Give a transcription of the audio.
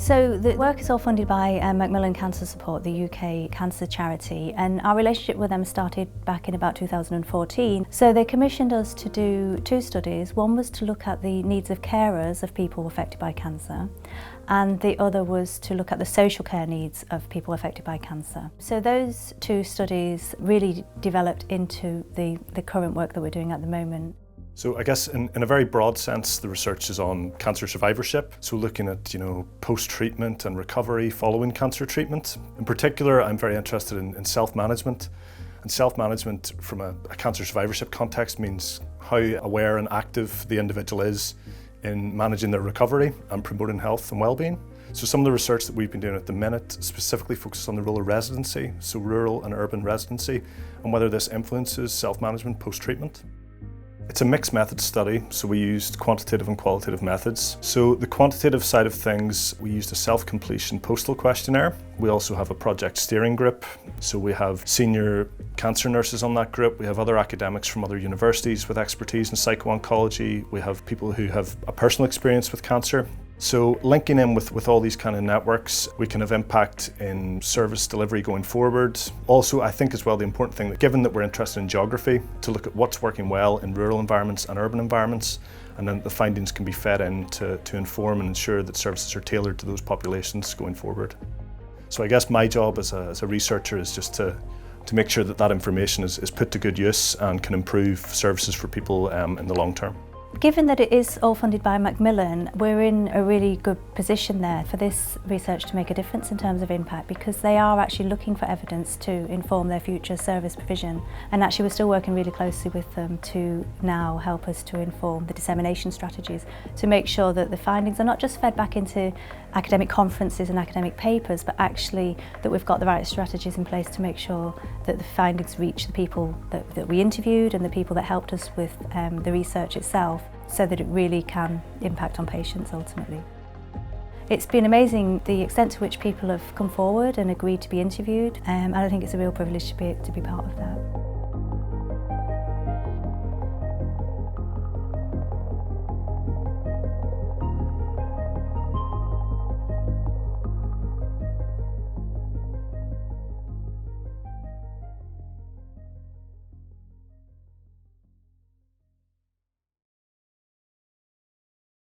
So the work is all funded by Macmillan Cancer Support, the UK cancer charity, and our relationship with them started back in about 2014. So they commissioned us to do two studies. One was to look at the needs of carers of people affected by cancer, and the other was to look at the social care needs of people affected by cancer. So those two studies really developed into the current work that we're doing at the moment. So I guess in a very broad sense, the research is on cancer survivorship. So looking at, post-treatment and recovery following cancer treatment. In particular, I'm very interested in self-management. And self-management from a cancer survivorship context means how aware and active the individual is in managing their recovery and promoting health and well-being. So some of the research that we've been doing at the minute specifically focuses on the role of residency, so rural and urban residency, and whether this influences self-management post-treatment. It's a mixed method study, so we used quantitative and qualitative methods. So the quantitative side of things, we used a self-completion postal questionnaire. We also have a project steering group, so we have senior cancer nurses on that group. We have other academics from other universities with expertise in psycho-oncology. We have people who have a personal experience with cancer. So linking in with all these kind of networks, we can have impact in service delivery going forward. Also, I think as well the important thing that given that we're interested in geography, to look at what's working well in rural environments and urban environments, and then the findings can be fed in to inform and ensure that services are tailored to those populations going forward. So I guess my job as a researcher is just to make sure that information is put to good use and can improve services for people in the long term. Given that it is all funded by Macmillan, we're in a really good position there for this research to make a difference in terms of impact, because they are actually looking for evidence to inform their future service provision. And actually we're still working really closely with them to now help us to inform the dissemination strategies, to make sure that the findings are not just fed back into academic conferences and academic papers, but actually that we've got the right strategies in place to make sure that the findings reach the people that we interviewed and the people that helped us with the research itself, so that it really can impact on patients ultimately. It's been amazing the extent to which people have come forward and agreed to be interviewed, and I think it's a real privilege to be part of that.